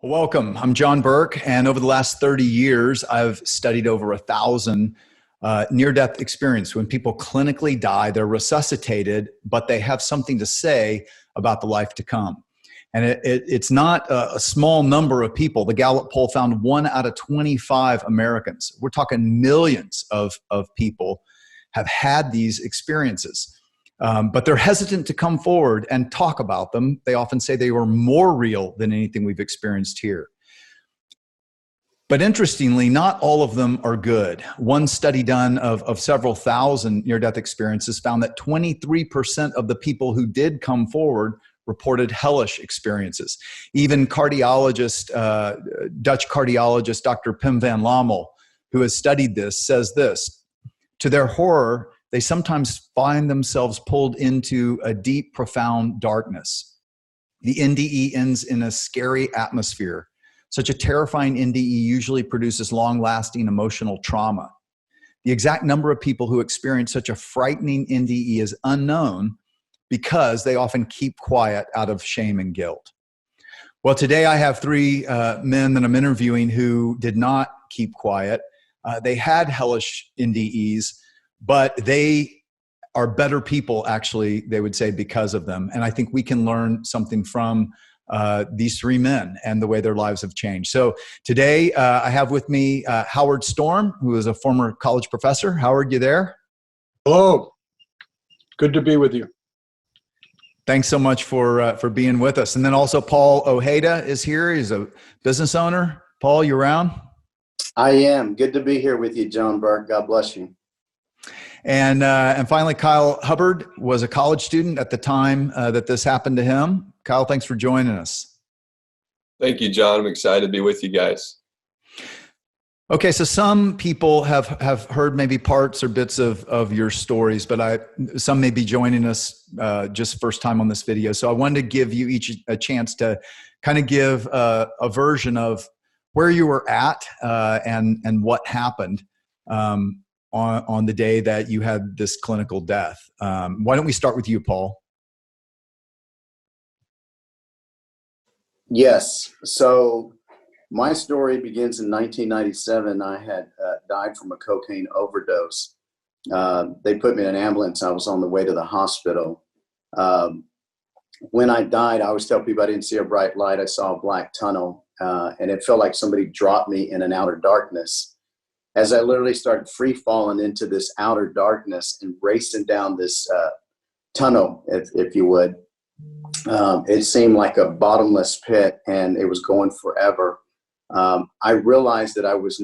Welcome. I'm John Burke, and over the last 30 years, I've studied over 1,000 near-death experience. When people clinically die, they're resuscitated, but they have something to say about the life to come. And it's not a small number of people. The Gallup poll found 1 out of 25 Americans. We're talking millions of people have had these experiences. But they're hesitant to come forward and talk about them. They often say they were more real than anything we've experienced here. But interestingly, not all of them are good. One study done of several thousand near-death experiences found that 23% of the people who did come forward reported hellish experiences. Even cardiologist, Dutch cardiologist, Dr. Pim van Lommel, who has studied this, says this: to their horror, they sometimes find themselves pulled into a deep, profound darkness. The NDE ends in a scary atmosphere. Such a terrifying NDE usually produces long-lasting emotional trauma. The exact number of people who experience such a frightening NDE is unknown because they often keep quiet out of shame and guilt. Well, today I have three men that I'm interviewing who did not keep quiet. They had hellish NDEs, but they are better people, actually, they would say, because of them. And I think we can learn something from these three men and the way their lives have changed. So today I have with me Howard Storm, who is a former college professor. Howard, you there? Hello. Good to be with you. Thanks so much for being with us. And then also Paul Ojeda is here. He's a business owner. Paul, you around? I am. Good to be here with you, John Burke. God bless you. And finally, Kyle Hubbard was a college student at the time that this happened to him. Kyle, thanks for joining us. Thank you, John. I'm excited to be with you guys. Okay, so some people have heard maybe parts or bits of your stories, but some may be joining us just first time on this video. So I wanted to give you each a chance to kind of give a version of where you were at and what happened on the day that you had this clinical death. Why don't we start with you, Paul? Yes. So my story begins in 1997. I had died from a cocaine overdose. They put me in an ambulance. I was on the way to the hospital. When I died, I always tell people I didn't see a bright light. I saw a black tunnel, and it felt like somebody dropped me in an outer darkness. As I literally started free falling into this outer darkness and racing down this tunnel, if you would, it seemed like a bottomless pit, and it was going forever. I realized that I was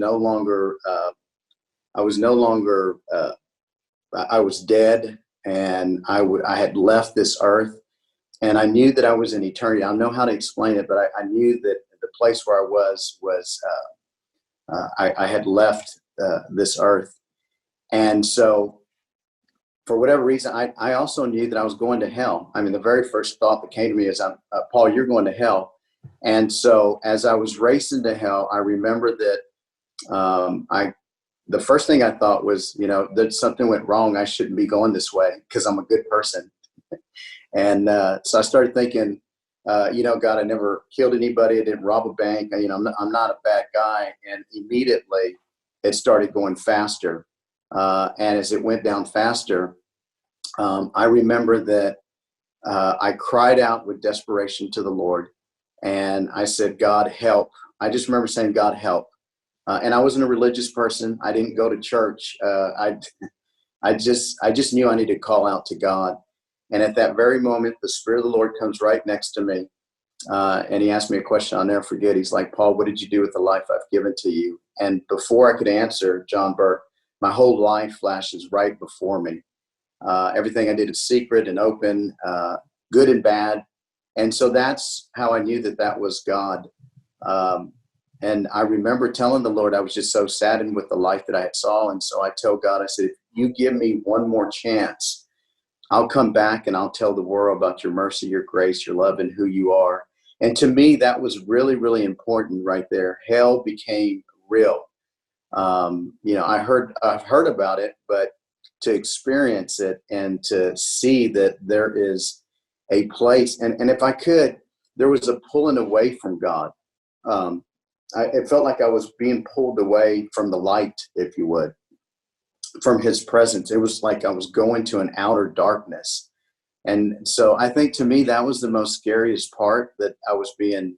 dead, and I had left this earth, and I knew that I was in eternity. I don't know how to explain it, but I knew that the place where I was I had left this earth. And so for whatever reason, I also knew that I was going to hell. I mean, the very first thought that came to me is, Paul, you're going to hell. And so as I was racing to hell, I remember that the first thing I thought was, that something went wrong. I shouldn't be going this way because I'm a good person. And so I started thinking, God, I never killed anybody. I didn't rob a bank. I'm not a bad guy. And immediately it started going faster. And as it went down faster, I remember that I cried out with desperation to the Lord. And I said, God, help. I just remember saying, God, help. And I wasn't a religious person. I didn't go to church. I just knew I needed to call out to God. And at that very moment, the Spirit of the Lord comes right next to me. And he asked me a question I'll never forget. He's like, Paul, what did you do with the life I've given to you? And before I could answer, John Burke, my whole life flashes right before me. Everything I did is secret and open, good and bad. And so that's how I knew that was God. And I remember telling the Lord I was just so saddened with the life that I had saw. And so I told God, I said, if you give me one more chance, I'll come back and I'll tell the world about your mercy, your grace, your love, and who you are. And to me, that was really, really important right there. Hell became real. I've heard about it, but to experience it and to see that there is a place, and if I could, there was a pulling away from God. it felt like I was being pulled away from the light, if you would, from his presence. It was like I was going to an outer darkness. And so I think to me, that was the most scariest part, that I was being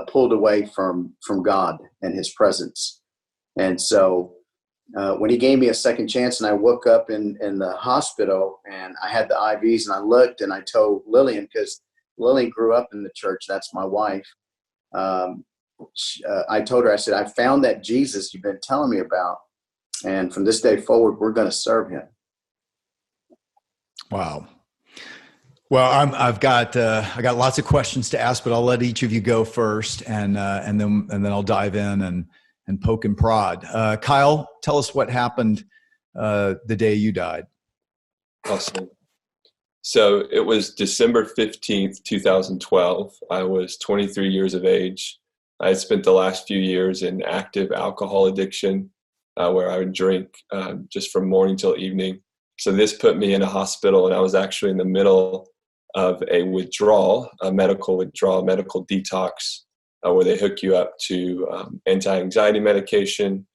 pulled away from God and his presence. And so when he gave me a second chance and I woke up in the hospital and I had the IVs and I looked and I told Lillian, because Lillian grew up in the church, that's my wife. I told her, I said, I found that Jesus you've been telling me about. And from this day forward, we're going to serve him. Wow. Well, I got lots of questions to ask, but I'll let each of you go first, and then I'll dive in and poke and prod. Kyle, tell us what happened the day you died. Awesome. So it was December 15th, 2012. I was 23 years of age. I had spent the last few years in active alcohol addiction, where I would drink just from morning till evening. So this put me in a hospital, and I was actually in the middle of a withdrawal, a medical withdrawal, medical detox, where they hook you up to anti-anxiety medication,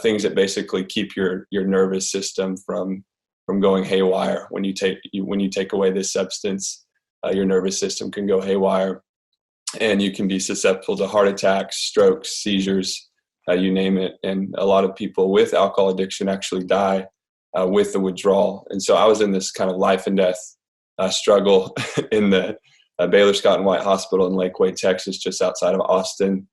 things that basically keep your nervous system from going haywire. When you take away this substance, your nervous system can go haywire, and you can be susceptible to heart attacks, strokes, seizures, you name it. And a lot of people with alcohol addiction actually die with the withdrawal. And so I was in this kind of life and death struggle in the Baylor Scott and White Hospital in Lakeway, Texas, just outside of Austin.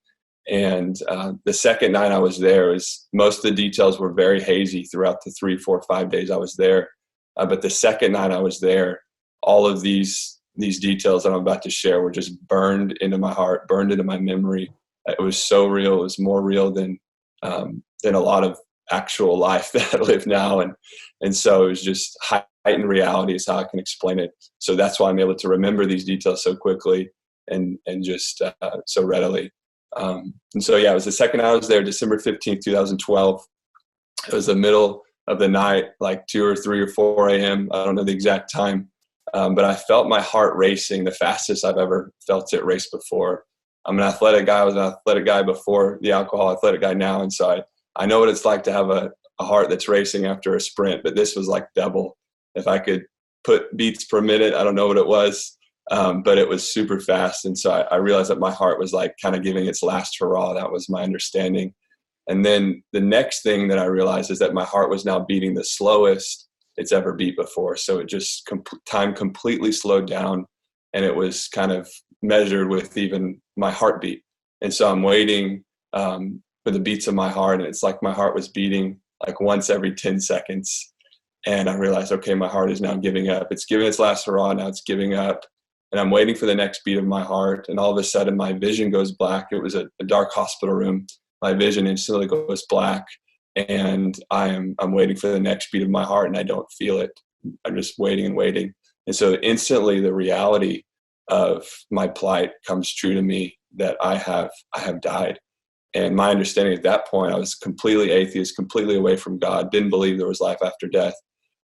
And the second night I was there, most of the details were very hazy throughout the 3, 4, 5 days I was there. But the second night I was there, all of these details that I'm about to share were just burned into my heart, burned into my memory. It was so real. It was more real than a lot of actual life that I live now. And so it was just heightened reality is how I can explain it. So that's why I'm able to remember these details so quickly and just so readily. And so, yeah, it was the second I was there, December 15th, 2012. It was the middle of the night, like 2 or 3 or 4 a.m. I don't know the exact time. But I felt my heart racing the fastest I've ever felt it race before. I'm an athletic guy. I was an athletic guy before the alcohol, athletic guy now. And so I know what it's like to have a heart that's racing after a sprint, but this was like double. If I could put beats per minute, I don't know what it was, but it was super fast. And so I realized that my heart was like kind of giving its last hurrah. That was my understanding. And then the next thing that I realized is that my heart was now beating the slowest it's ever beat before. So it just time completely slowed down, and it was kind of measured with even my heartbeat. And so I'm waiting for the beats of my heart, and it's like my heart was beating like once every 10 seconds. And I realized, okay, my heart is now giving up. It's giving its last hurrah. Now it's giving up. And I'm waiting for the next beat of my heart. And all of a sudden my vision goes black. It was a dark hospital room. My vision instantly goes black. And I'm waiting for the next beat of my heart, and I don't feel it. I'm just waiting and waiting. And so instantly the reality of my plight comes true to me, that I have died. And my understanding at that point, I was completely atheist, completely away from God, didn't believe there was life after death.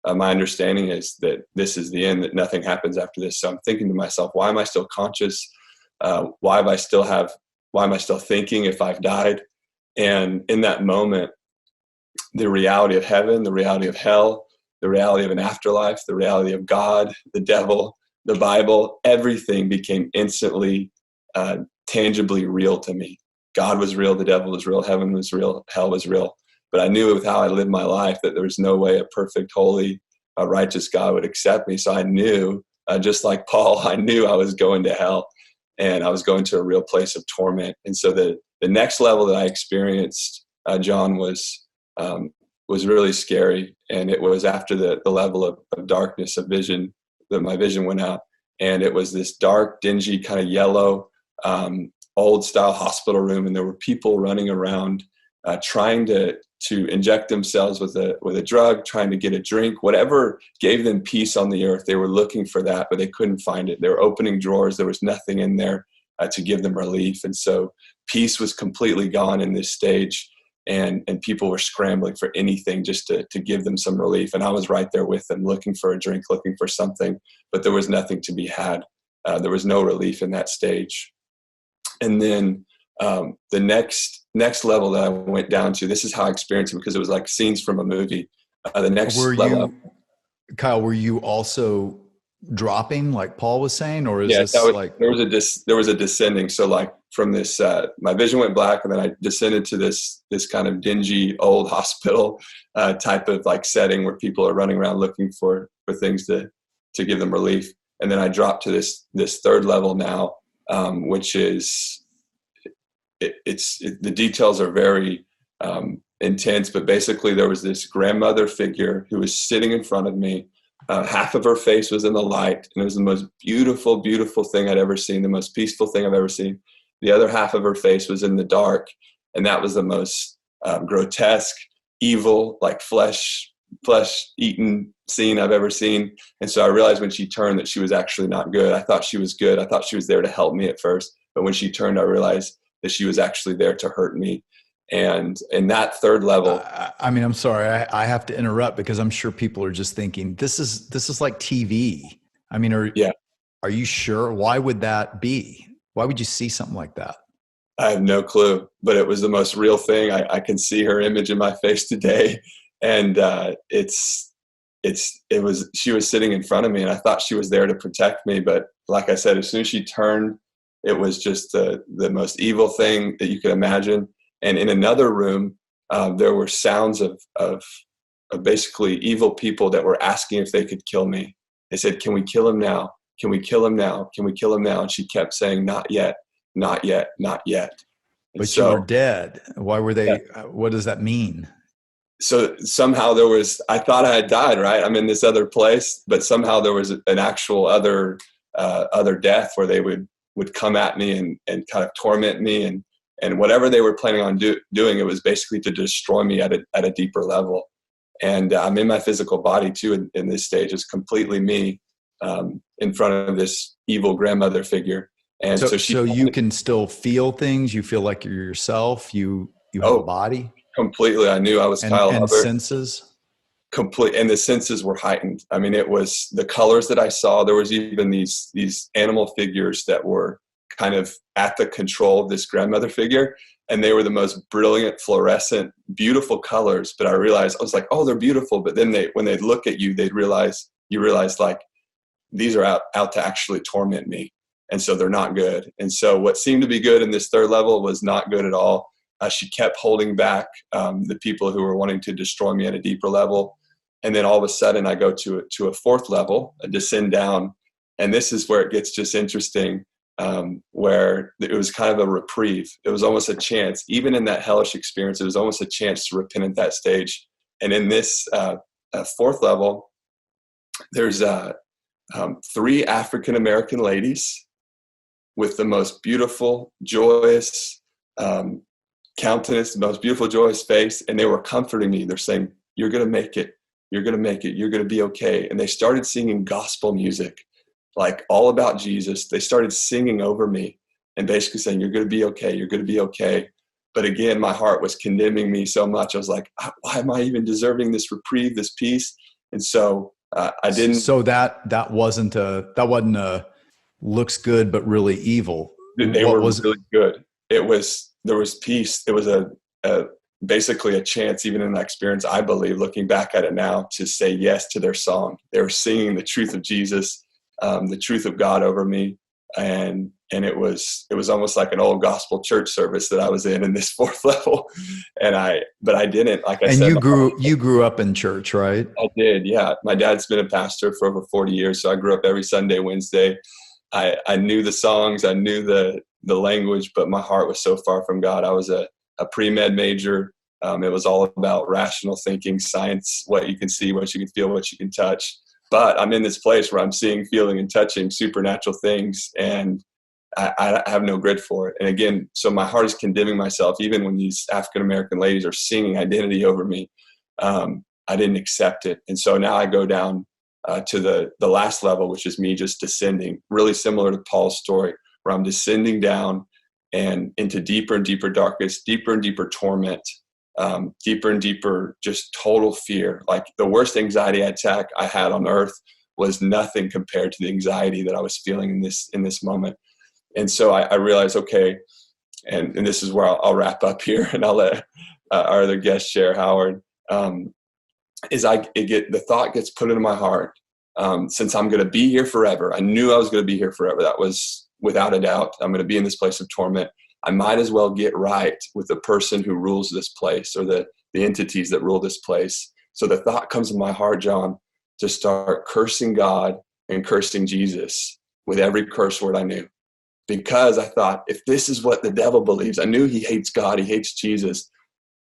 My understanding is that this is the end, that nothing happens after this. So I'm thinking to myself, why am I still conscious? Why am I still thinking if I've died? And in that moment, the reality of heaven, the reality of hell, the reality of an afterlife, the reality of God, the devil, the Bible, everything became instantly, tangibly real to me. God was real, the devil was real, heaven was real, hell was real. But I knew with how I lived my life that there was no way a perfect, holy, righteous God would accept me. So I knew, just like Paul, I knew I was going to hell, and I was going to a real place of torment. And so the next level that I experienced, John, was really scary. And it was after the level of darkness of vision, that my vision went out. And it was this dark, dingy, kind of yellow, old style hospital room. And there were people running around trying to inject themselves with a drug, trying to get a drink, whatever gave them peace on the earth. They were looking for that, but they couldn't find it. They were opening drawers. There was nothing in there to give them relief. And so peace was completely gone in this stage. And people were scrambling for anything just to give them some relief. And I was right there with them, looking for a drink, looking for something, but there was nothing to be had. There was no relief in that stage. And then The next level that I went down to, this is how I experienced it, because it was like scenes from a movie. The next level. Kyle, were you also dropping like Paul was saying, or is this like there was a descending? So like from this, my vision went black, and then I descended to this kind of dingy old hospital type of like setting where people are running around looking for things to give them relief. And then I dropped to this third level now, which is the details are very intense, but basically there was this grandmother figure who was sitting in front of me. Half of her face was in the light, and it was the most beautiful, beautiful thing I'd ever seen, the most peaceful thing I've ever seen. The other half of her face was in the dark, and that was the most grotesque, evil, like flesh-eaten scene I've ever seen. And so I realized when she turned that she was actually not good. I thought she was good. I thought she was there to help me at first, but when she turned, I realized that she was actually there to hurt me. And in that third level, I mean, I'm sorry, I have to interrupt because I'm sure people are just thinking this is like TV. I mean, are you sure? Why would that be? Why would you see something like that? I have no clue, but it was the most real thing. I can see her image in my face today, and she was sitting in front of me, and I thought she was there to protect me. But like I said, as soon as she turned, it was just the most evil thing that you could imagine. And in another room, there were sounds of basically evil people that were asking if they could kill me. They said, "Can we kill him now? Can we kill him now? Can we kill him now?" And she kept saying, "Not yet, not yet, not yet." And but you were dead. Why were they? Yeah. What does that mean? So somehow I thought I had died, right? I'm in this other place, but somehow there was an actual other death where they would come at me and kind of torment me, and whatever they were planning on doing, it was basically to destroy me at a deeper level. And I'm in my physical body too in this stage. It's completely me in front of this evil grandmother figure. And so you can still feel things. You feel like you're yourself. You have a body. Completely. I knew I was Kyle Hubbard. And senses. And the senses were heightened. I mean, it was the colors that I saw. There was even these animal figures that were kind of at the control of this grandmother figure, and they were the most brilliant, fluorescent, beautiful colors. But I was like, oh, they're beautiful. But then when they'd look at you, you realize like these are out to actually torment me, and so they're not good. And so what seemed to be good in this third level was not good at all. She kept holding back the people who were wanting to destroy me at a deeper level. And then all of a sudden I go to a fourth level, I descend down. And this is where it gets just interesting, where it was kind of a reprieve. It was almost a chance. Even in that hellish experience, it was almost a chance to repent at that stage. And in this fourth level, there's 3 African-American ladies with the most beautiful, joyous countenance, the most beautiful, joyous face. And they were comforting me. They're saying, "You're going to make it. You're going to make it. You're going to be okay." And they started singing gospel music, like all about Jesus. They started singing over me and basically saying, "You're going to be okay. You're going to be okay." But again, my heart was condemning me so much. I was like, why am I even deserving this reprieve, this peace? And so I didn't. So that wasn't a looks good, but really evil. They were really good. There was peace. It was basically a chance, even in that experience, I believe, looking back at it now, to say yes to their song. They were singing the truth of Jesus, the truth of God over me. And it was almost like an old gospel church service that I was in this fourth level. But I didn't, like I said. And you grew up in church, right? I did. Yeah. My dad's been a pastor for over 40 years. So I grew up every Sunday, Wednesday. I knew the songs, I knew the language, but my heart was so far from God. I was a pre-med major. It was all about rational thinking, science, what you can see, what you can feel, what you can touch. But I'm in this place where I'm seeing, feeling, and touching supernatural things, and I have no grid for it. And again, so my heart is condemning myself, even when these African-American ladies are singing identity over me. I didn't accept it. And so now I go down to the last level, which is me just descending, really similar to Paul's story, where I'm descending down and into deeper and deeper darkness, deeper and deeper torment, deeper and deeper just total fear. Like the worst anxiety attack I had on earth was nothing compared to the anxiety that I was feeling in this moment. And so I realized, okay, and this is where I'll wrap up here, and I'll let our other guest share, Howard, the thought gets put into my heart, since I'm going to be here forever. I knew I was going to be here forever. That was without a doubt. I'm going to be in this place of torment. I might as well get right with the person who rules this place, or the entities that rule this place. So the thought comes in my heart, John, to start cursing God and cursing Jesus with every curse word I knew. Because I thought, if this is what the devil believes, I knew he hates God, he hates Jesus,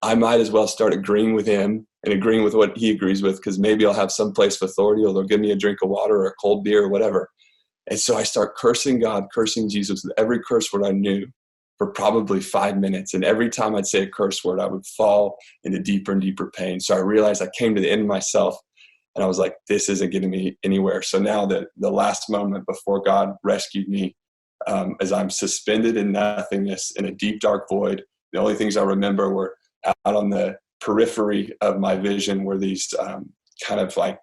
I might as well start agreeing with him and agreeing with what he agrees with, because maybe I'll have some place of authority, or they'll give me a drink of water or a cold beer or whatever. And so I start cursing God, cursing Jesus with every curse word I knew for probably 5 minutes. And every time I'd say a curse word, I would fall into deeper and deeper pain. So I realized I came to the end of myself, and I was like, this isn't getting me anywhere. So now the last moment before God rescued me, as I'm suspended in nothingness in a deep, dark void, the only things I remember were out on the periphery of my vision were these kind of like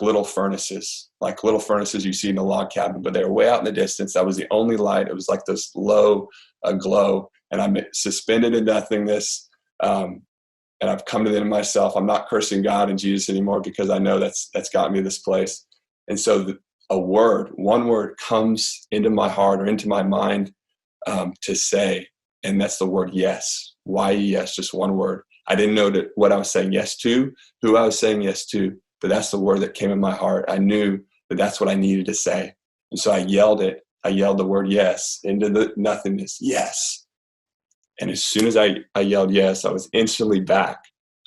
little furnaces you see in a log cabin, but they were way out in the distance. That was the only light. It was like this low glow, and I'm suspended in nothingness. And I've come to the end of myself. I'm not cursing God and Jesus anymore, because I know that's gotten me to this place. And so one word comes into my heart or into my mind to say, and that's the word yes. Why yes? Just one word. I didn't know what I was saying yes to, who I was saying yes to, but that's the word that came in my heart. I knew that that's what I needed to say. And so I yelled it. I yelled the word yes into the nothingness. Yes. And as soon as I yelled yes, I was instantly back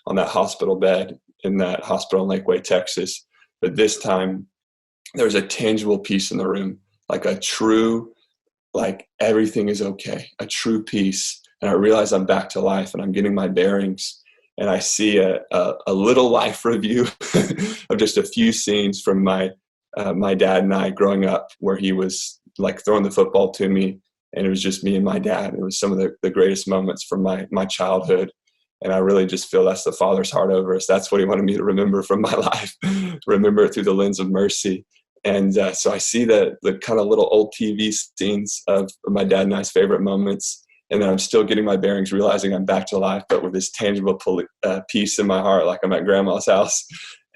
on that hospital bed in that hospital in Lakeway, Texas. But this time there was a tangible peace in the room, like a true, like everything is okay, a true peace. And I realize I'm back to life, and I'm getting my bearings. And I see a little life review of just a few scenes from my dad and I growing up, where he was like throwing the football to me, and it was just me and my dad. It was some of the greatest moments from my childhood. And I really just feel that's the Father's heart over us. That's what he wanted me to remember from my life, remember it through the lens of mercy. And so I see the kind of little old TV scenes of my dad and I's favorite moments. And then I'm still getting my bearings, realizing I'm back to life, but with this tangible peace in my heart, like I'm at grandma's house.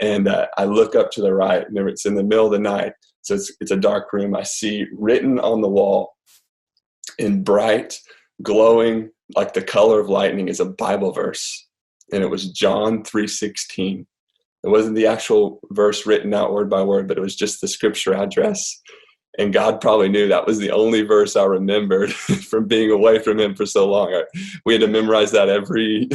And I look up to the right, and it's in the middle of the night. So it's a dark room. I see written on the wall in bright, glowing, like the color of lightning, is a Bible verse. And it was John 3:16. It wasn't the actual verse written out word by word, but it was just the scripture address. And God probably knew that was the only verse I remembered from being away from him for so long. We had to memorize that every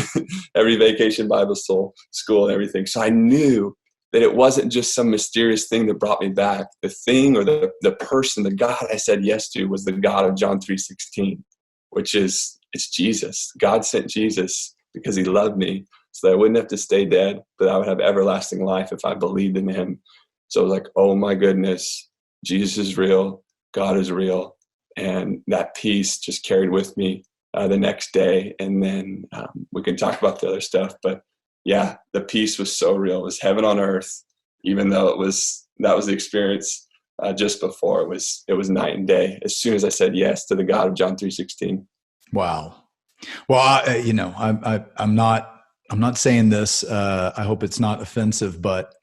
vacation Bible school and everything. So I knew that it wasn't just some mysterious thing that brought me back. The thing, or the person, the God I said yes to, was the God of John 3:16, which is, it's Jesus. God sent Jesus because he loved me, so that I wouldn't have to stay dead, but I would have everlasting life if I believed in him. So I was like, oh my goodness, Jesus is real, God is real. And that peace just carried with me the next day. And then we can talk about the other stuff. But yeah, the peace was so real. It was heaven on earth, even though that was the experience just before. It was night and day as soon as I said yes to the God of John 3:16. Wow. Well, I'm not saying this. I hope it's not offensive, but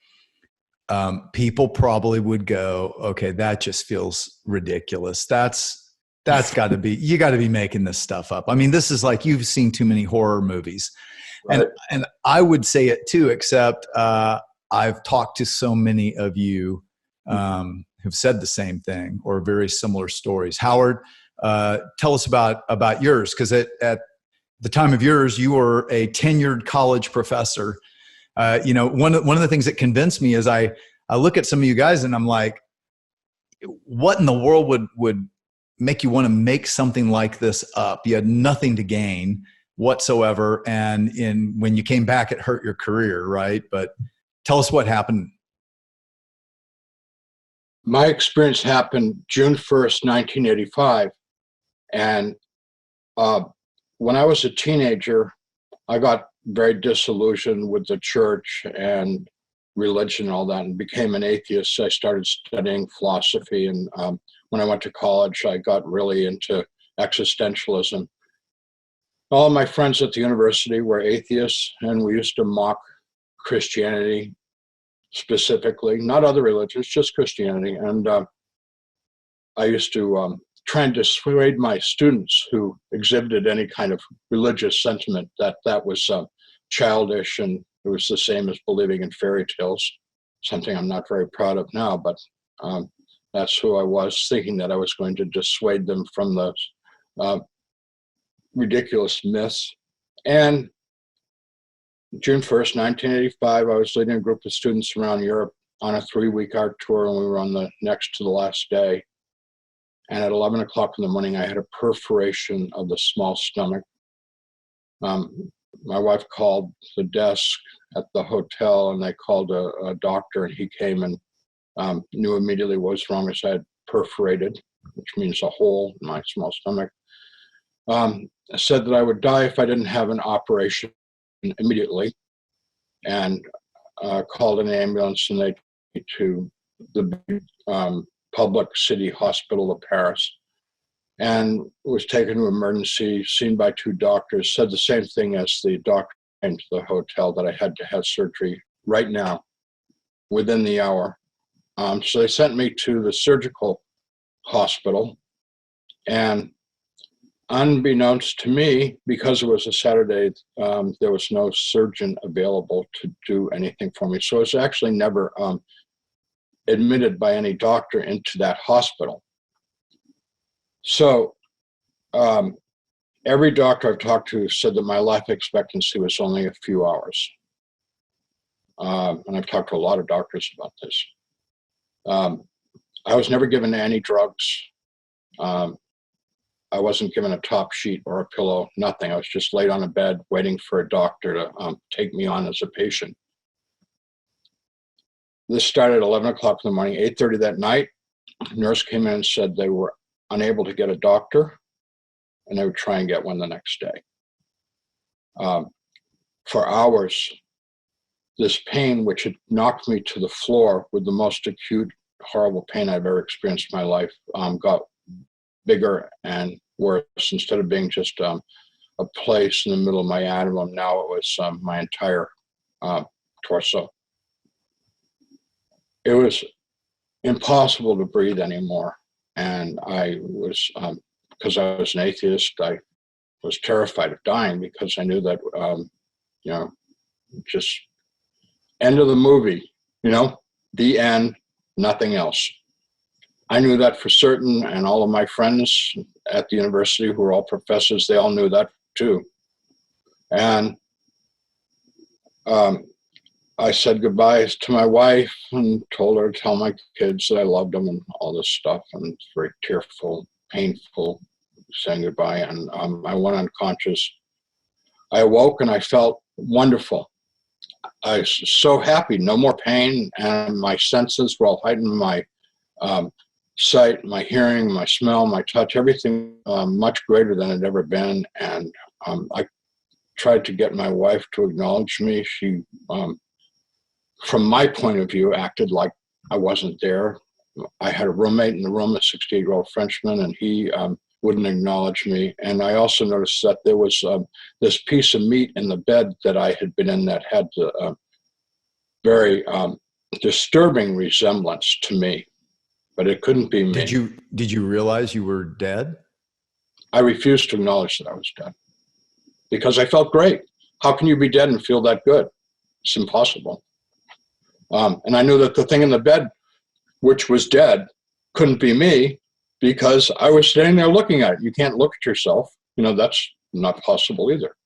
people probably would go, okay, that just feels ridiculous. That's got to be, you got to be making this stuff up. I mean, this is like, you've seen too many horror movies. Right. And I would say it too, except I've talked to so many of you who've said the same thing or very similar stories. Howard, tell us about yours, because at the time of yours, you were a tenured college professor. One of the things that convinced me is I look at some of you guys and I'm like, what in the world would make you want to make something like this up? You had nothing to gain whatsoever. And when you came back, it hurt your career, right? But tell us what happened. My experience happened June 1st, 1985. And when I was a teenager, I got very disillusioned with the church and religion and all that, and became an atheist. I started studying philosophy. And when I went to college, I got really into existentialism. All my friends at the university were atheists, and we used to mock Christianity specifically, not other religions, just Christianity. And I used to try and dissuade my students who exhibited any kind of religious sentiment that that was childish, and it was the same as believing in fairy tales, something I'm not very proud of now, but that's who I was, thinking that I was going to dissuade them from those ridiculous myths. And June 1st, 1985, I was leading a group of students around Europe on a 3-week art tour, and we were on the next to the last day. And at 11 o'clock in the morning, I had a perforation of the small stomach. My wife called the desk at the hotel, and they called a doctor, and he came and knew immediately what was wrong, as I had perforated, which means a hole in my small stomach. Said that I would die if I didn't have an operation immediately, and called an ambulance, and they took me to the public city hospital of Paris, and was taken to emergency, seen by 2 doctors, said the same thing as the doctor came to the hotel, that I had to have surgery right now, within the hour. So they sent me to the surgical hospital, and unbeknownst to me, because it was a Saturday, there was no surgeon available to do anything for me. So I was actually never admitted by any doctor into that hospital. So every doctor I've talked to said that my life expectancy was only a few hours. And I've talked to a lot of doctors about this. I was never given any drugs. I wasn't given a top sheet or a pillow, nothing. I was just laid on a bed waiting for a doctor to take me on as a patient. This started at 11 o'clock in the morning. 8:30 that night, a nurse came in and said they were unable to get a doctor, and they would try and get one the next day. For hours, this pain, which had knocked me to the floor with the most acute, horrible pain I've ever experienced in my life, got bigger and worse. Instead of being just a place in the middle of my abdomen, now it was my entire torso. It was impossible to breathe anymore. And I was, because I was an atheist, I was terrified of dying, because I knew that, just end of the movie, the end, nothing else. I knew that for certain, and all of my friends at the university, who were all professors, they all knew that too. And I said goodbye to my wife and told her to tell my kids that I loved them and all this stuff. And it's very tearful, painful saying goodbye. And I went unconscious. I awoke and I felt wonderful. I was so happy, no more pain, and my senses were all heightened. My sight, my hearing, my smell, my touch, everything much greater than it had ever been. And I tried to get my wife to acknowledge me. She, from my point of view, acted like I wasn't there. I had a roommate in the room, a 68-year-old Frenchman, and he wouldn't acknowledge me. And I also noticed that there was this piece of meat in the bed that I had been in that had a very disturbing resemblance to me, but it couldn't be me. Did you realize you were dead? I refused to acknowledge that I was dead, because I felt great. How can you be dead and feel that good? It's impossible. And I knew that the thing in the bed, which was dead, couldn't be me, because I was standing there looking at it. You can't look at yourself. That's not possible either.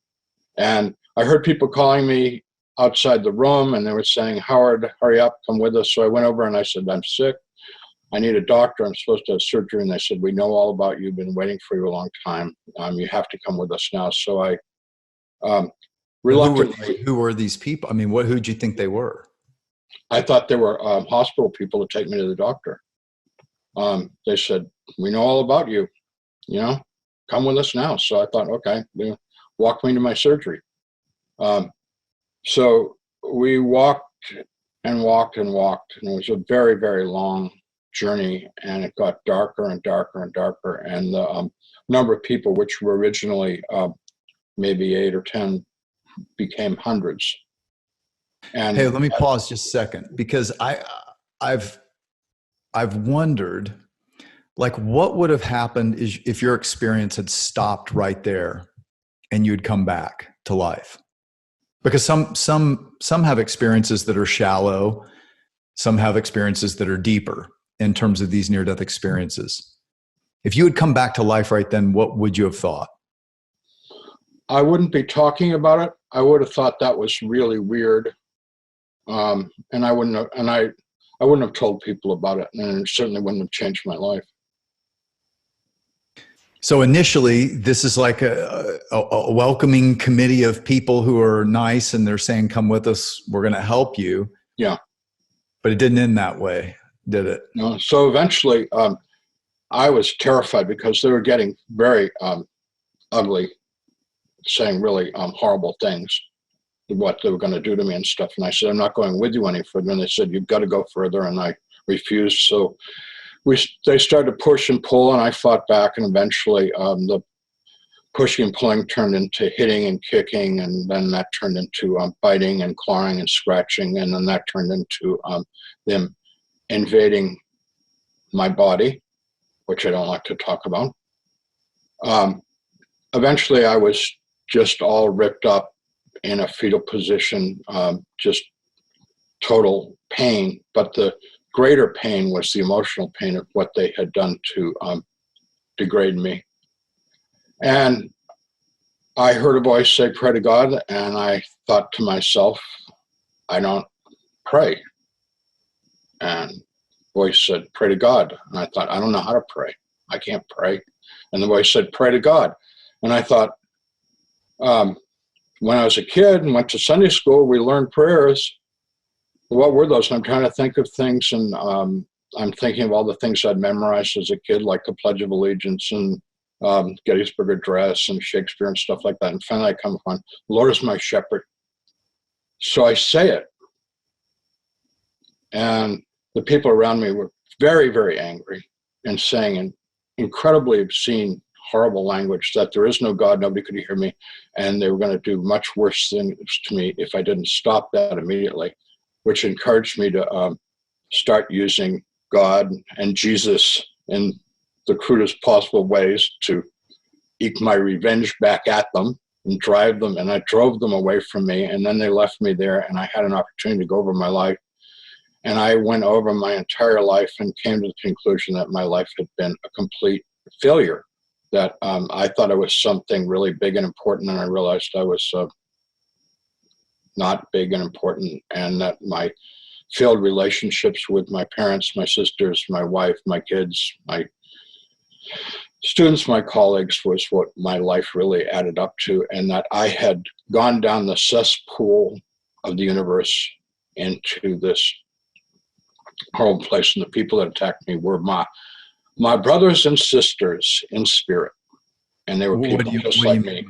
And I heard people calling me outside the room, and they were saying, "Howard, hurry up, come with us." So I went over and I said, "I'm sick. I need a doctor. I'm supposed to have surgery." And they said, "We know all about you. Been waiting for you a long time. You have to come with us now." So I reluctantly. Who were these people? I mean, who'd you think they were? I thought they were hospital people to take me to the doctor. They said, "We know all about you. Come with us now." So I thought, okay, walk me to my surgery. So we walked and walked and walked, and it was a very, very long journey, and it got darker and darker and darker. And the number of people, which were originally maybe 8 or 10, became hundreds. And hey, let me pause just a second, because I've wondered, like, what would have happened if your experience had stopped right there and you'd come back to life? Because some have experiences that are shallow, some have experiences that are deeper in terms of these near-death experiences. If you had come back to life right then, what would you have thought? I wouldn't be talking about it. I would have thought that was really weird, and I wouldn't have told people about it, and it certainly wouldn't have changed my life. So initially, this is like a welcoming committee of people who are nice, and they're saying, "Come with us. We're going to help you." Yeah. But it didn't end that way, did it? No. So eventually, I was terrified because they were getting very ugly, saying really horrible things, what they were going to do to me and stuff. And I said, "I'm not going with you any further." And they said, "You've got to go further." And I refused. So they started to push and pull, and I fought back. And eventually the pushing and pulling turned into hitting and kicking. And then that turned into biting and clawing and scratching. And then that turned into them invading my body, which I don't like to talk about. Eventually I was just all ripped up in a fetal position, just total pain. But the greater pain was the emotional pain of what they had done to degrade me. And I heard a voice say, "Pray to God." And I thought to myself, "I don't pray." And the voice said, "Pray to God." And I thought, "I don't know how to pray. I can't pray." And the voice said, "Pray to God." And I thought, when I was a kid and went to Sunday school, we learned prayers. What were those? And I'm trying to think of things, and I'm thinking of all the things I'd memorized as a kid, like the Pledge of Allegiance and Gettysburg Address and Shakespeare and stuff like that. And finally I come upon, "The Lord is my shepherd." So I say it. And the people around me were very, very angry and saying in incredibly obscene, horrible language that there is no God, nobody could hear me, and they were going to do much worse things to me if I didn't stop that immediately, which encouraged me to start using God and Jesus in the crudest possible ways to eke my revenge back at them and drive them. And I drove them away from me, and then they left me there, and I had an opportunity to go over my life. And I went over my entire life and came to the conclusion that my life had been a complete failure, that I thought it was something really big and important, and I realized I was not big and important, and that my failed relationships with my parents, my sisters, my wife, my kids, my students, my colleagues was what my life really added up to, and that I had gone down the cesspool of the universe into this horrible place, and the people that attacked me were my brothers and sisters in spirit, and they were people just like me.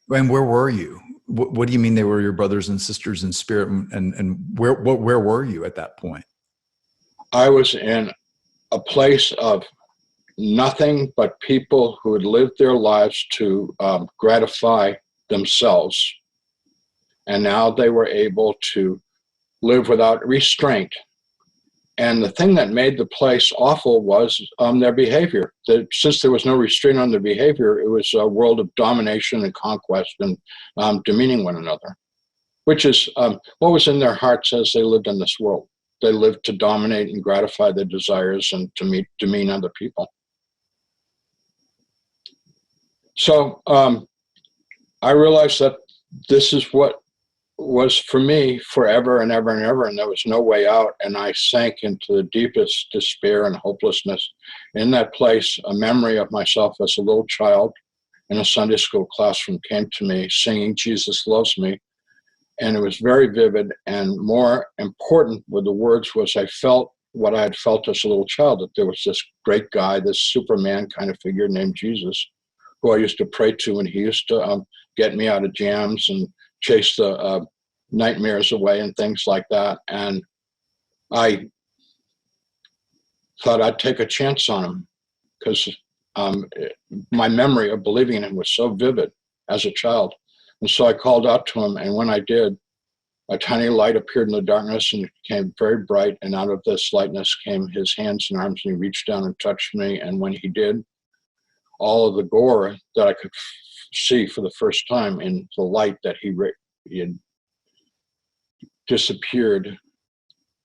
And where were you? What do you mean they were your brothers and sisters in spirit? And where were you at that point? I was in a place of nothing but people who had lived their lives to gratify themselves, and now they were able to live without restraint. And the thing that made the place awful was their behavior. Since there was no restraint on their behavior, it was a world of domination and conquest and demeaning one another, which is what was in their hearts as they lived in this world. They lived to dominate and gratify their desires and to demean other people. So I realized that this is what was for me forever and ever and ever, and there was no way out. And I sank into the deepest despair and hopelessness. In that place, a memory of myself as a little child in a Sunday school classroom came to me singing "Jesus Loves Me." And it was very vivid, and more important with the words was I felt what I had felt as a little child, that there was this great guy, this Superman kind of figure named Jesus, who I used to pray to, and he used to get me out of jams and chase the nightmares away and things like that. And I thought I'd take a chance on him because my memory of believing in him was so vivid as a child. And so I called out to him, and when I did, a tiny light appeared in the darkness and it became very bright, and out of this lightness came his hands and arms, and he reached down and touched me. And when he did, all of the gore that I could see for the first time in the light that he had disappeared,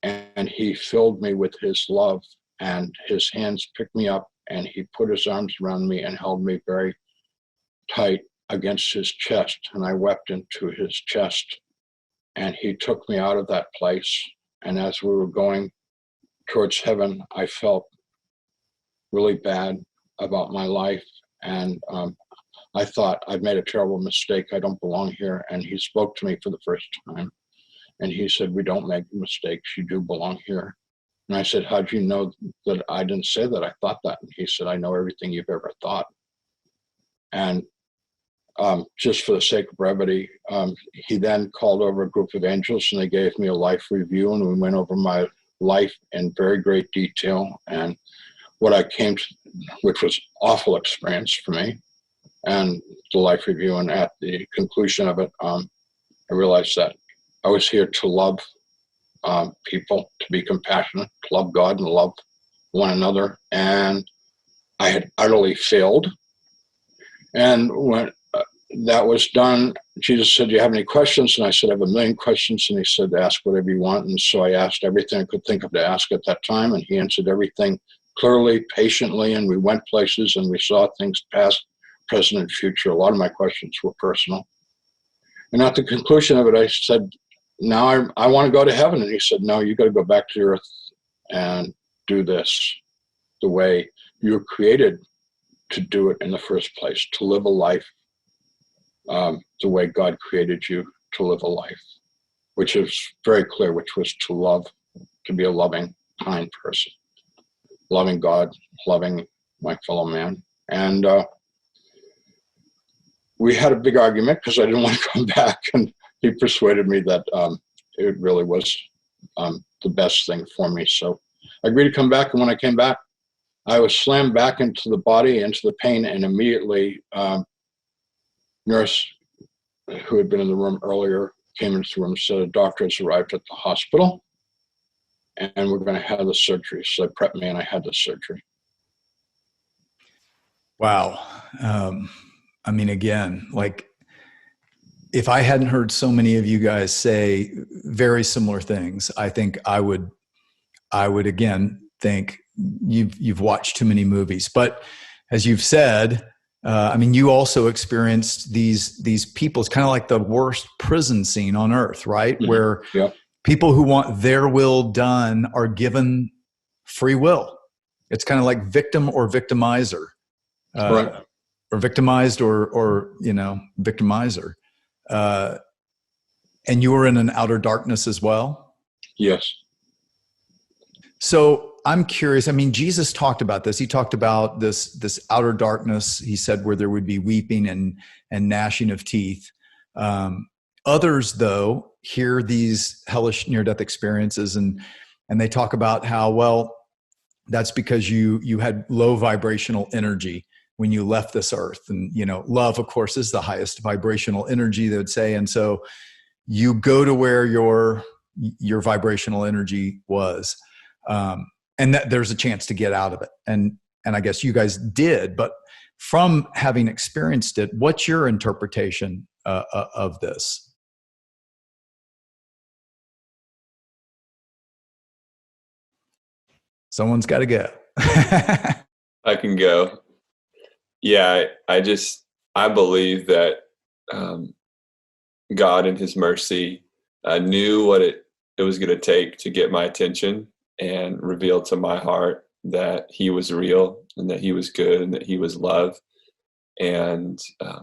and he filled me with his love, and his hands picked me up, and he put his arms around me and held me very tight against his chest, and I wept into his chest. And he took me out of that place. And as we were going towards heaven, I felt really bad about my life. And I thought, I've made a terrible mistake. I don't belong here. And he spoke to me for the first time. And he said, we don't make mistakes. You do belong here. And I said, how'd you know that I didn't say that? I thought that. And he said, I know everything you've ever thought. And just for the sake of brevity, he then called over a group of angels, and they gave me a life review, and we went over my life in very great detail and what I came to, which was awful experience for me, and the life review. And at the conclusion of it, I realized that I was here to love people, to be compassionate, to love God and love one another, and I had utterly failed. And when that was done, Jesus said, do you have any questions? And I said, I have a million questions. And he said, ask whatever you want. And so I asked everything I could think of to ask at that time. And he answered everything clearly, patiently. And we went places and we saw things past, present, and future. A lot of my questions were personal. And at the conclusion of it, I said, now I want to go to heaven. And he said, no, you got to go back to earth and do this the way you were created to do it in the first place, to live a life the way God created you to live a life, which is very clear, which was to love, to be a loving, kind person, loving God, loving my fellow man. And we had a big argument because I didn't want to come back, and he persuaded me that it really was the best thing for me. So I agreed to come back, and when I came back, I was slammed back into the body, into the pain, and immediately nurse who had been in the room earlier came into the room and said, a doctor has arrived at the hospital and we're going to have the surgery. So they prepped me and I had the surgery. Wow. I mean, again, like if I hadn't heard so many of you guys say very similar things, I think I would again think you've watched too many movies. But as you've said, I mean, you also experienced these people. It's kind of like the worst prison scene on earth, right? Mm-hmm. Where people who want their will done are given free will. It's kind of like victim or victimizer, right. Or victimized or victimizer. And you were in an outer darkness as well? Yes. So I'm curious. I mean, Jesus talked about this. He talked about this outer darkness. He said where there would be weeping and gnashing of teeth. Others, though, hear these hellish near-death experiences, and they talk about how, well, that's because you had low vibrational energy when you left this earth. And, love, of course, is the highest vibrational energy, they would say. And so you go to where your vibrational energy was. And that there's a chance to get out of it. And I guess you guys did, but from having experienced it, what's your interpretation of this? Someone's got to go. I can go. Yeah, I believe that God in his mercy knew what it was going to take to get my attention and revealed to my heart that he was real and that he was good and that he was love. And a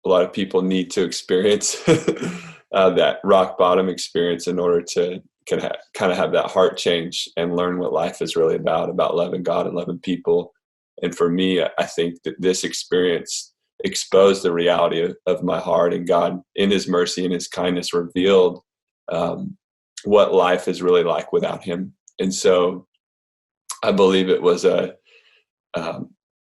lot of people need to experience that rock bottom experience in order to kind of have that heart change and learn what life is really about loving God and loving people. And for me, I think that this experience exposed the reality of my heart, and God in his mercy and his kindness revealed what life is really like without him. And so I believe it was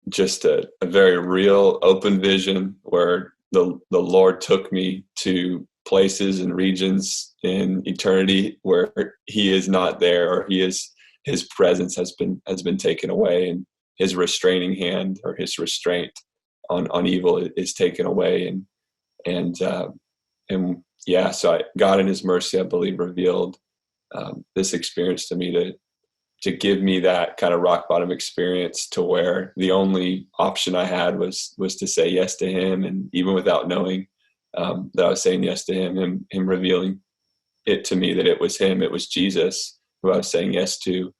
just a very real open vision where the Lord took me to places and regions in eternity where he is not there, or his presence has been taken away, and his restraining hand or his restraint on evil is taken away. And yeah, so God in his mercy, I believe, revealed this experience to me to give me that kind of rock bottom experience, to where the only option I had was to say yes to him. And even without knowing that I was saying yes to him revealing it to me that it was him, it was Jesus who I was saying yes to.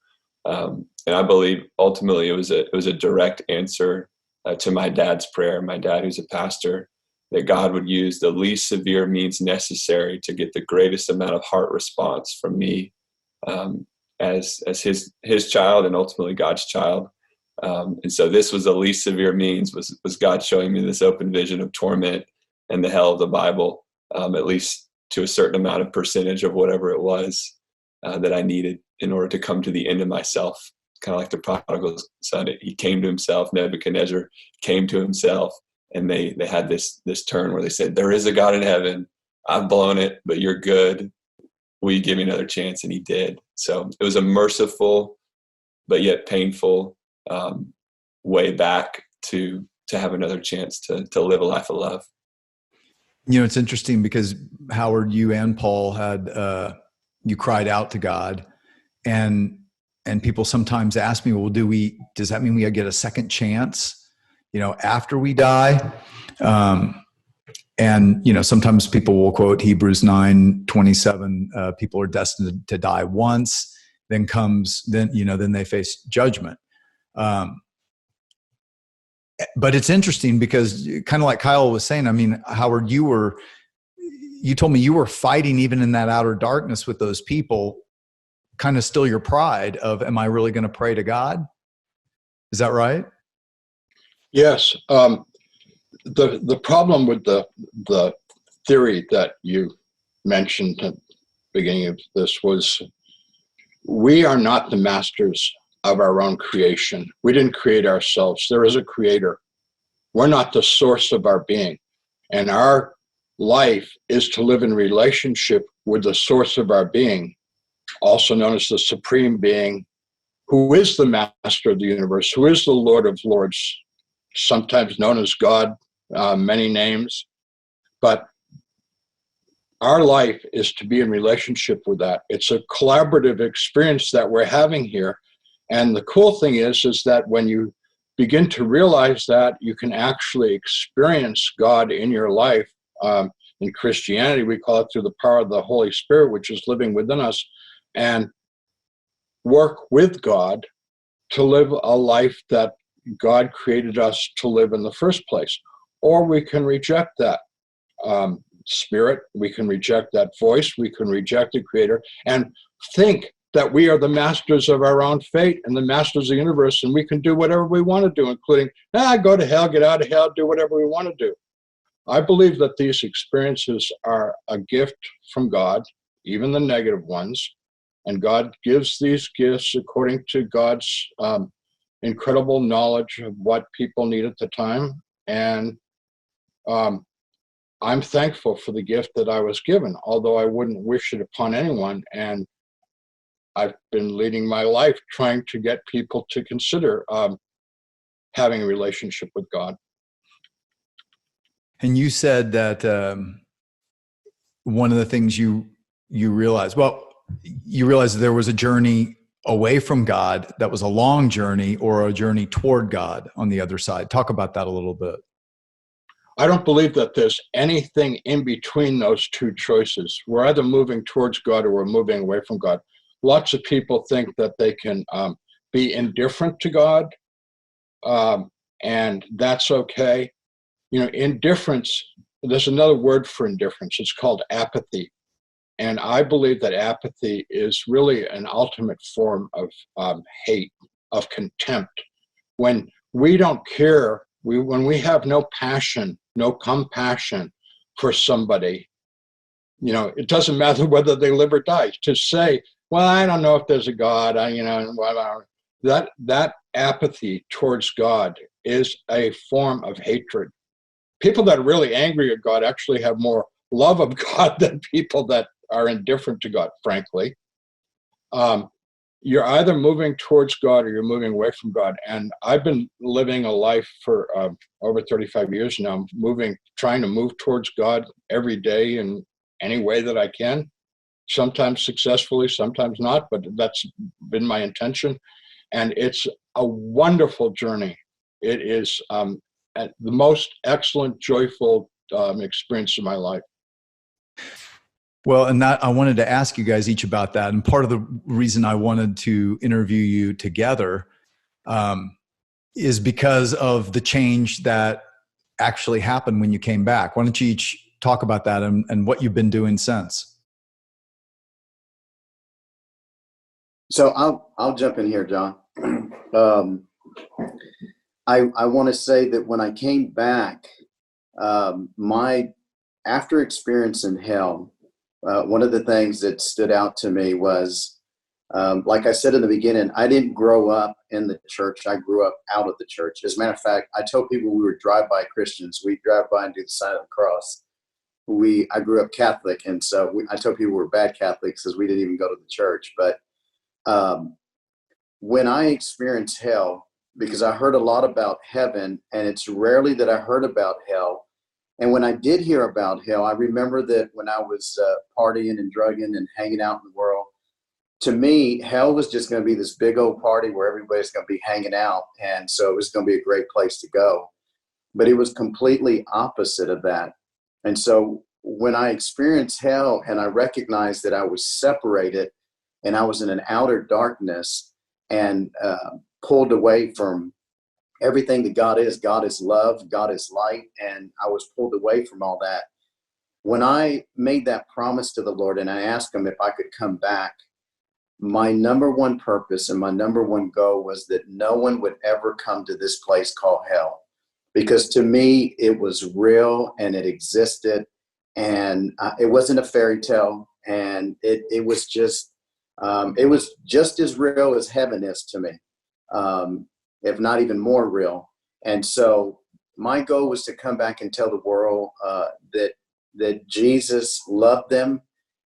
And I believe ultimately it was a direct answer to my dad's prayer, my dad who's a pastor, that God would use the least severe means necessary to get the greatest amount of heart response from me as his child, and ultimately God's child. And so this was the least severe means, was God showing me this open vision of torment and the hell of the Bible, at least to a certain amount of percentage of whatever it was that I needed in order to come to the end of myself. Kind of like the prodigal son, he came to himself. Nebuchadnezzar came to himself, and they had this turn where they said, there is a God in heaven. I've blown it, but you're good. Will you give me another chance? And he did. So it was a merciful but yet painful way back to have another chance to live a life of love. You know, it's interesting because Howard, you and Paul had you cried out to God, and people sometimes ask me, well, does that mean we get a second chance, you know, after we die? And, you know, sometimes people will quote Hebrews 9:27, people are destined to die once, then they face judgment. But it's interesting because, kind of like Kyle was saying, I mean, Howard, you told me you were fighting even in that outer darkness with those people, kind of still your pride of, am I really going to pray to God? Is that right? Yes. The problem with the theory that you mentioned at the beginning of this was, we are not the masters of our own creation. We didn't create ourselves. There is a creator. We're not the source of our being. And our life is to live in relationship with the source of our being, also known as the supreme being, who is the master of the universe, who is the Lord of Lords, sometimes known as God, many names. But our life is to be in relationship with that. It's a collaborative experience that we're having here. And the cool thing is that when you begin to realize that, you can actually experience God in your life. In Christianity, we call it through the power of the Holy Spirit, which is living within us, and work with God to live a life that God created us to live in the first place. Or we can reject that spirit, we can reject that voice, we can reject the creator, and think that we are the masters of our own fate and the masters of the universe, and we can do whatever we want to do, including go to hell, get out of hell, do whatever we want to do. I believe that these experiences are a gift from God, even the negative ones, and God gives these gifts according to God's incredible knowledge of what people need at the time. And I'm thankful for the gift that I was given, although I wouldn't wish it upon anyone. And I've been leading my life trying to get people to consider having a relationship with God. And you said that one of the things you realized, you realized that there was a journey away from God that was a long journey, or a journey toward God on the other side. Talk about that a little bit. I don't believe that there's anything in between those two choices. We're either moving towards God or we're moving away from God. Lots of people think that they can be indifferent to God, and that's okay. You know, indifference, there's another word for indifference. It's called apathy. And I believe that apathy is really an ultimate form of hate, of contempt. When we don't care, when we have no passion, no compassion for somebody, you know, it doesn't matter whether they live or die. To say, well, I don't know if there's a God, that apathy towards God is a form of hatred. People that are really angry at God actually have more love of God than people that are indifferent to God, frankly. You're either moving towards God or you're moving away from God. And I've been living a life for over 35 years now, trying to move towards God every day in any way that I can, sometimes successfully, sometimes not, but that's been my intention. And it's a wonderful journey. It is the most excellent, joyful experience of my life. Well, and that I wanted to ask you guys each about that. And part of the reason I wanted to interview you together is because of the change that actually happened when you came back. Why don't you each talk about that and what you've been doing since? So I'll jump in here, John. I want to say that when I came back, after experiencing hell, one of the things that stood out to me was, like I said in the beginning, I didn't grow up in the church. I grew up out of the church. As a matter of fact, I told people we were drive-by Christians. We drive by and do the sign of the cross. I grew up Catholic, and so I told people we were bad Catholics because we didn't even go to the church. But when I experienced hell, because I heard a lot about heaven, and it's rarely that I heard about hell. And when I did hear about hell, I remember that when I was partying and drugging and hanging out in the world, to me, hell was just going to be this big old party where everybody's going to be hanging out. And so it was going to be a great place to go. But it was completely opposite of that. And so when I experienced hell and I recognized that I was separated and I was in an outer darkness and pulled away from everything that God is love, God is light, and I was pulled away from all that. When I made that promise to the Lord and I asked him if I could come back, my number one purpose and my number one goal was that no one would ever come to this place called hell. Because to me, it was real and it existed, and it wasn't a fairy tale, and it was just as real as heaven is to me. If not even more real. And so my goal was to come back and tell the world that Jesus loved them,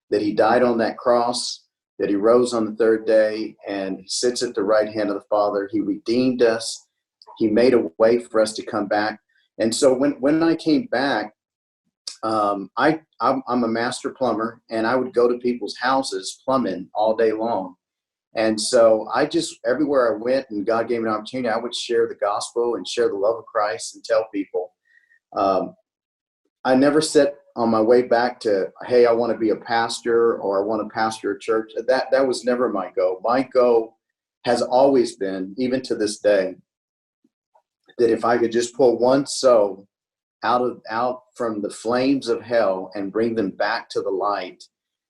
that he died on that cross, that he rose on the third day and sits at the right hand of the Father. He redeemed us. He made a way for us to come back. And so when I came back, I'm a master plumber, and I would go to people's houses plumbing all day long. And so everywhere I went and God gave me an opportunity, I would share the gospel and share the love of Christ and tell people. I never said on my way back to, hey, I want to be a pastor or I want to pastor a church. That was never my goal. My goal has always been, even to this day, that if I could just pull one soul out from the flames of hell and bring them back to the light.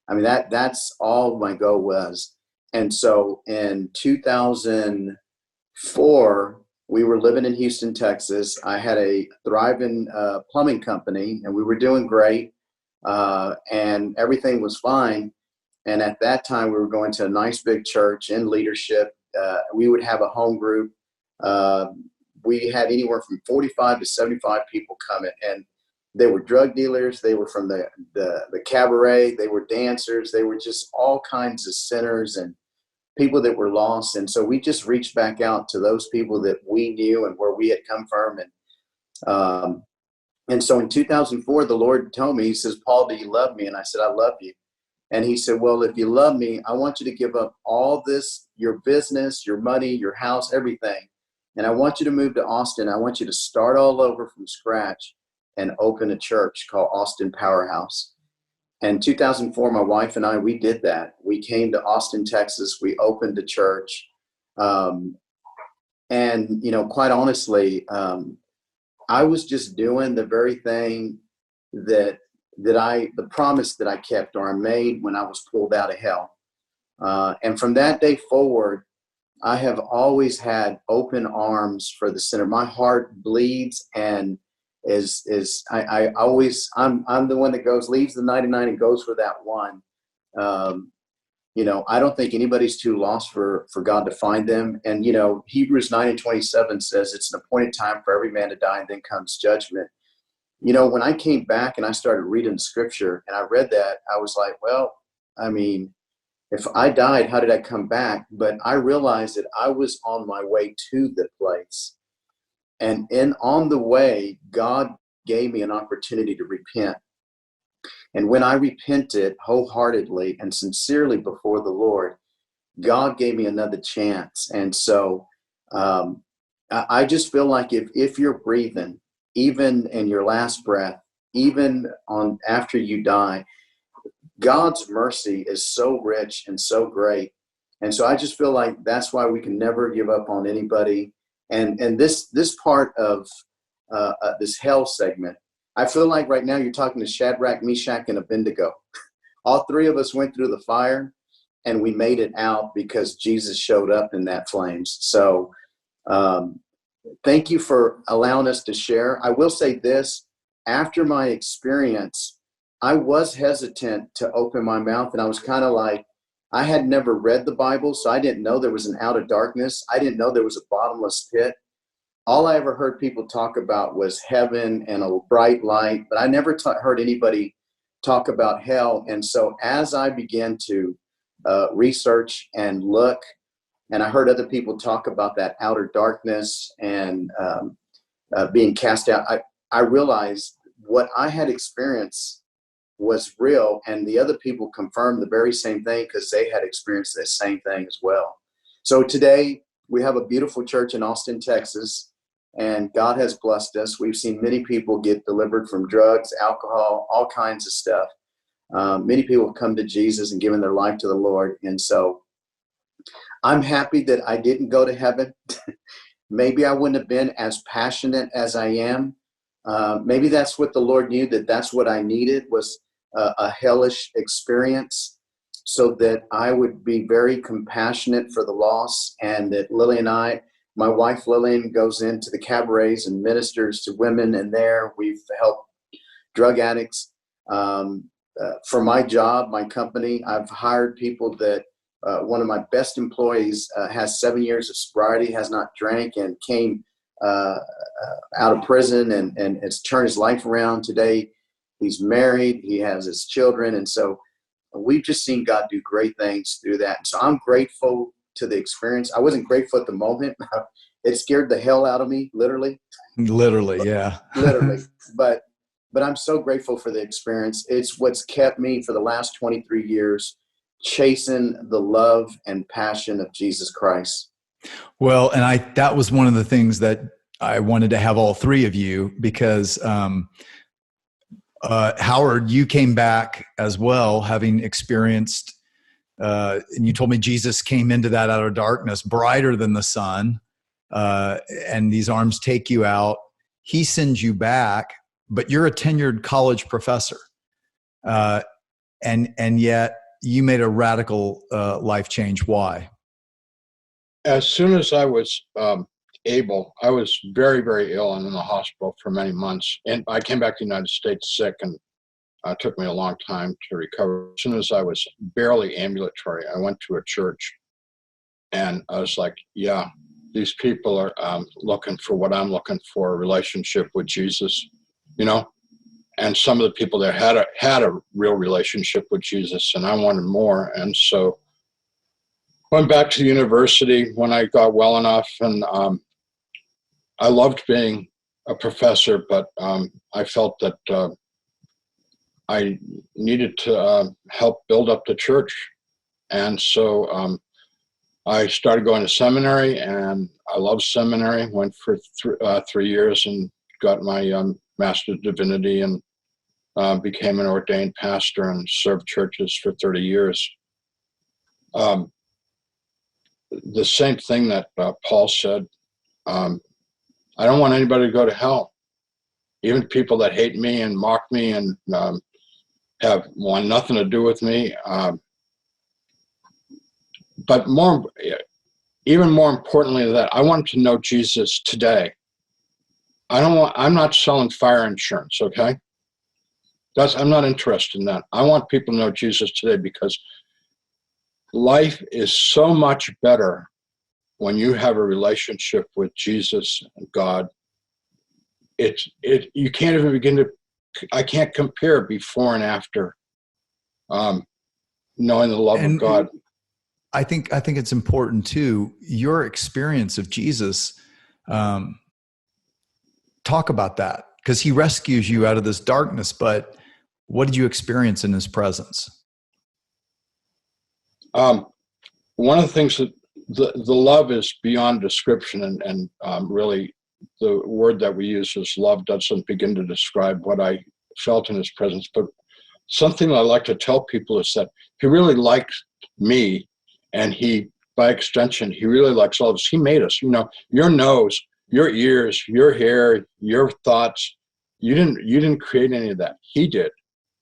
I mean, that's all my goal was. And so in 2004, we were living in Houston, Texas. I had a thriving plumbing company, and we were doing great, and everything was fine. And at that time, we were going to a nice big church in leadership. We would have a home group. We had anywhere from 45 to 75 people coming, and they were drug dealers. They were from the cabaret. They were dancers. They were just all kinds of sinners and people that were lost. And so we just reached back out to those people that we knew and where we had come from. And so in 2004, the Lord told me, he says, Paul, do you love me? And I said, I love you. And he said, well, if you love me, I want you to give up all this, your business, your money, your house, everything. And I want you to move to Austin. I want you to start all over from scratch and open a church called Austin Powerhouse. And 2004, my wife and I, we did that. We came to Austin, Texas. We opened a church. And, quite honestly, I was just doing the very thing the promise that I kept or I made when I was pulled out of hell. And from that day forward, I have always had open arms for the sinner. My heart bleeds and I'm the one that leaves the 99 and goes for that one. I don't think anybody's too lost for God to find them. And, Hebrews 9:27 says it's an appointed time for every man to die, and then comes judgment. When I came back and I started reading scripture and I read that, I was like, well, I mean, if I died, how did I come back? But I realized that I was on my way to the place. And on the way, God gave me an opportunity to repent. And when I repented wholeheartedly and sincerely before the Lord, God gave me another chance. And so I just feel like if you're breathing, even in your last breath, even after you die, God's mercy is so rich and so great. And so I just feel like that's why we can never give up on anybody. And this part of this hell segment, I feel like right now you're talking to Shadrach, Meshach, and Abednego. All three of us went through the fire, and we made it out because Jesus showed up in that flames. So thank you for allowing us to share. I will say this, after my experience, I was hesitant to open my mouth, and I was kind of like, I had never read the Bible, so I didn't know there was an outer darkness. I didn't know there was a bottomless pit. All I ever heard people talk about was heaven and a bright light, but I never heard anybody talk about hell. And so as I began to research and look, and I heard other people talk about that outer darkness and being cast out, I realized what I had experienced was real, and the other people confirmed the very same thing because they had experienced the same thing as well. So today we have a beautiful church in Austin, Texas, and God has blessed us. We've seen many people get delivered from drugs, alcohol, all kinds of stuff. Many people have come to Jesus and given their life to the Lord. And so I'm happy that I didn't go to heaven. Maybe I wouldn't have been as passionate as I am. Maybe that's what the Lord knew, that's what I needed, was a hellish experience, so that I would be very compassionate for the lost. And that Lily and I, my wife Lillian, goes into the cabarets and ministers to women, and there we've helped drug addicts. For my job, my company, I've hired people that one of my best employees has 7 years of sobriety, has not drank, and came out of prison and has turned his life around. Today he's married, he has his children, and so we've just seen God do great things through that. And so I'm grateful to the experience. I wasn't grateful at the moment. It scared the hell out of me, literally, Yeah. Literally. But I'm so grateful for the experience. It's what's kept me for the last 23 years chasing the love and passion of Jesus Christ. Well, and that was one of the things that I wanted to have all three of you, because Howard, you came back as well, having experienced, and you told me Jesus came into that outer darkness brighter than the sun, and these arms take you out. He sends you back, but you're a tenured college professor, and yet you made a radical life change. Why? As soon as I was able, I was very, very ill and in the hospital for many months. And I came back to the United States sick, and it took me a long time to recover. As soon as I was barely ambulatory, I went to a church, and I was like, yeah, these people are looking for what I'm looking for, a relationship with Jesus, And some of the people there had a real relationship with Jesus, and I wanted more. And so went back to the university when I got well enough, and I loved being a professor, but I felt that I needed to help build up the church. And so I started going to seminary, and I loved seminary, went for 3 years and got my Master of Divinity, and became an ordained pastor and served churches for 30 years. The same thing that Paul said, I don't want anybody to go to hell, even people that hate me and mock me and want nothing to do with me. But even more importantly than that, I want to know Jesus today. I'm not selling fire insurance, okay? I'm not interested in that. I want people to know Jesus today, because life is so much better when you have a relationship with Jesus and God. You can't even begin to, I can't compare before and after, knowing the love of God. I think it's important too. Your experience of Jesus, talk about that, because he rescues you out of this darkness. But what did you experience in his presence? One of the things that the love is beyond description, and really the word that we use is love doesn't begin to describe what I felt in his presence. But something I like to tell people is that he really likes me, and he, by extension, he really likes all of us. He made us. You know, your nose, your ears, your hair, your thoughts. You didn't create any of that. He did.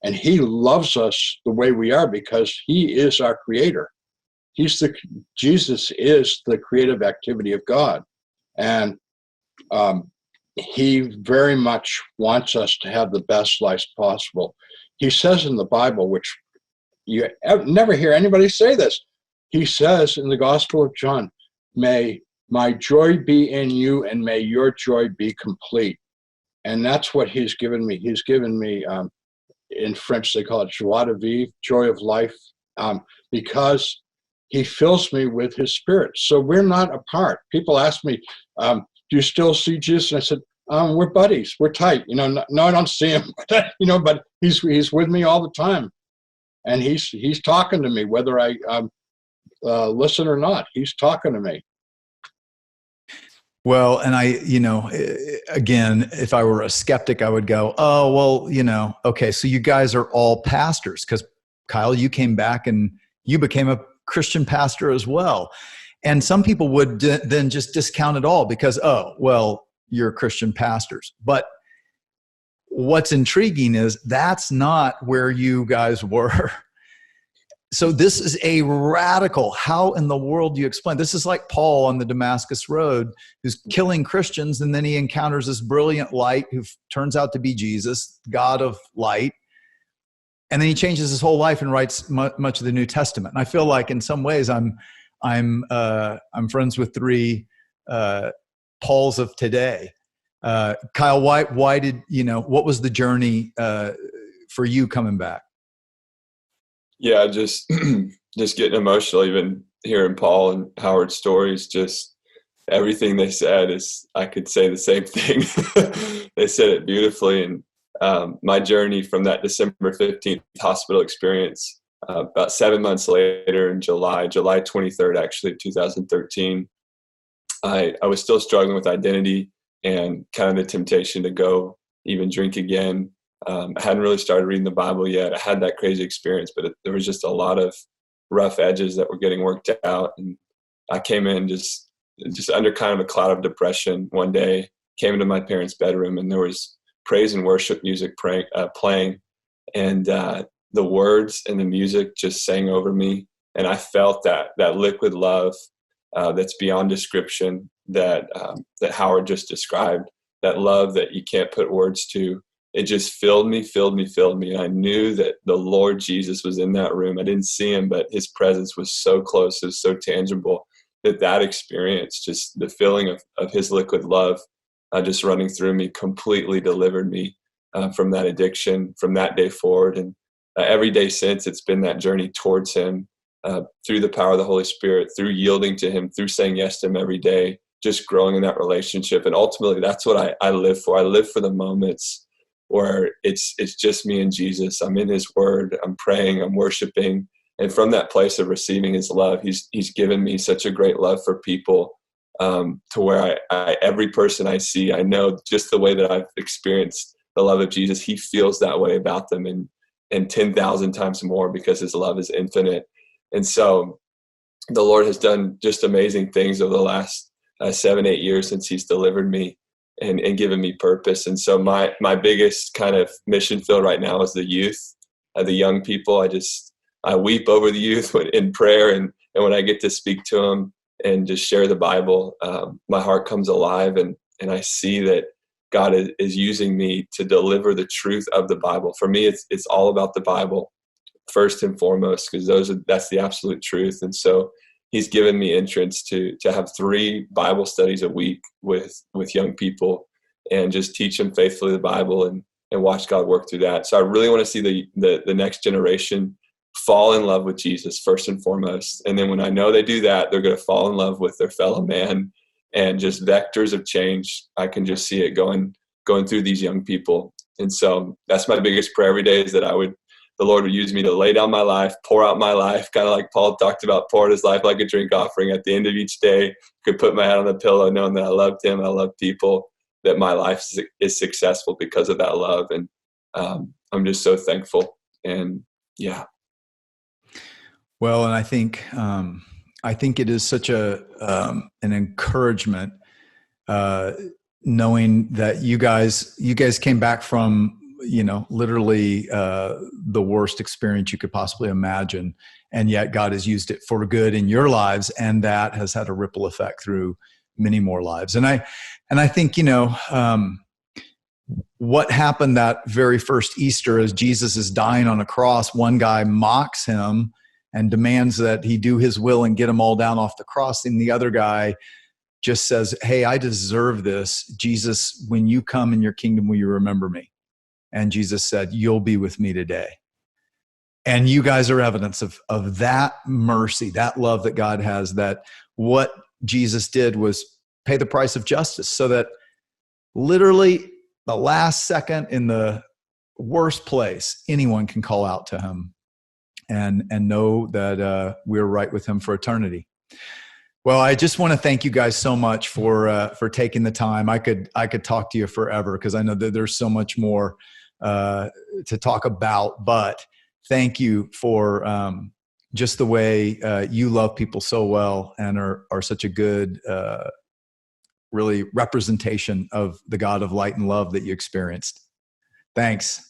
And he loves us the way we are because he is our creator. Jesus is the creative activity of God. And he very much wants us to have the best life possible. He says in the Bible, which you never hear anybody say this, he says in the Gospel of John, may my joy be in you and may your joy be complete. And that's what he's given me. He's given me, in French, they call it joie de vivre, joy of life, because he fills me with his spirit. So we're not apart. People ask me, do you still see Jesus? And I said, we're buddies. We're tight. You know, no, I don't see him, you know, but he's with me all the time. And he's talking to me, whether I listen or not. He's talking to me. Well, and again, if I were a skeptic, I would go, oh, well, okay, so you guys are all pastors, because Kyle, you came back and you became a Christian pastor as well. And some people would then just discount it all because, oh, well, you're Christian pastors. But what's intriguing is that's not where you guys were. So this is a radical, how in the world do you explain? This is like Paul on the Damascus Road, who's killing Christians, and then he encounters this brilliant light who turns out to be Jesus, God of light. And then he changes his whole life and writes much of the New Testament. And I feel like in some ways I'm friends with three Pauls of today. Kyle, why did what was the journey for you coming back? Yeah, just getting emotional, even hearing Paul and Howard's stories. Just everything they said I could say the same thing. They said it beautifully. And my journey from that December 15th hospital experience, about 7 months later in July 23rd, actually, 2013, I was still struggling with identity and kind of the temptation to go even drink again. I hadn't really started reading the Bible yet. I had that crazy experience, but there was just a lot of rough edges that were getting worked out. And I came in just under kind of a cloud of depression one day, came into my parents' bedroom, and there was praise and worship music playing. And the words and the music just sang over me. And I felt that liquid love that's beyond description that Howard just described, that love that you can't put words to. It just filled me. And I knew that the Lord Jesus was in that room. I didn't see him, but his presence was so close, it was so tangible that experience, just the feeling of his liquid love just running through me, completely delivered me from that addiction from that day forward. And every day since, it's been that journey towards him through the power of the Holy Spirit, through yielding to him, through saying yes to him every day, just growing in that relationship. And ultimately, that's what I live for. I live for the moments where it's just me and Jesus. I'm in his word, I'm praying, I'm worshiping. And from that place of receiving his love, he's given me such a great love for people to where I every person I see, I know just the way that I've experienced the love of Jesus, he feels that way about them and 10,000 times more, because his love is infinite. And so the Lord has done just amazing things over the last 7-8 years since he's delivered me and given me purpose. And so my biggest kind of mission field right now is the youth, the young people. I weep over the youth in prayer, and when I get to speak to them and just share the Bible, my heart comes alive, and I see that God is using me to deliver the truth of the Bible. For me, it's all about the Bible. first and foremost, because that's the absolute truth. And so he's given me entrance to have 3 Bible studies a week with young people and just teach them faithfully the Bible and watch God work through that. So I really want to see the next generation fall in love with Jesus first and foremost. And then when I know they do that, they're going to fall in love with their fellow man, and just vectors of change. I can just see it going through these young people. And so that's my biggest prayer every day, is that the Lord would use me to lay down my life, pour out my life, kind of like Paul talked about, pouring his life like a drink offering. At the end of each day, could put my head on the pillow knowing that I loved him, I love people, that my life is successful because of that love. And I'm just so thankful. And yeah. Well, and I think it is such an encouragement, knowing that you guys came back from, literally the worst experience you could possibly imagine, and yet God has used it for good in your lives, and that has had a ripple effect through many more lives. And I think what happened that very first Easter, as Jesus is dying on a cross, one guy mocks him and demands that he do his will and get them all down off the cross. And the other guy just says, hey, I deserve this. Jesus, when you come in your kingdom, will you remember me? And Jesus said, you'll be with me today. And you guys are evidence of that mercy, that love that God has, that what Jesus did was pay the price of justice, so that literally the last second in the worst place, anyone can call out to him and know that we're right with him for eternity. Well, I just want to thank you guys so much for taking the time. I could talk to you forever, because I know that there's so much more to talk about, but thank you for just the way you love people so well and are such a good, really representation of the God of light and love that you experienced. Thanks.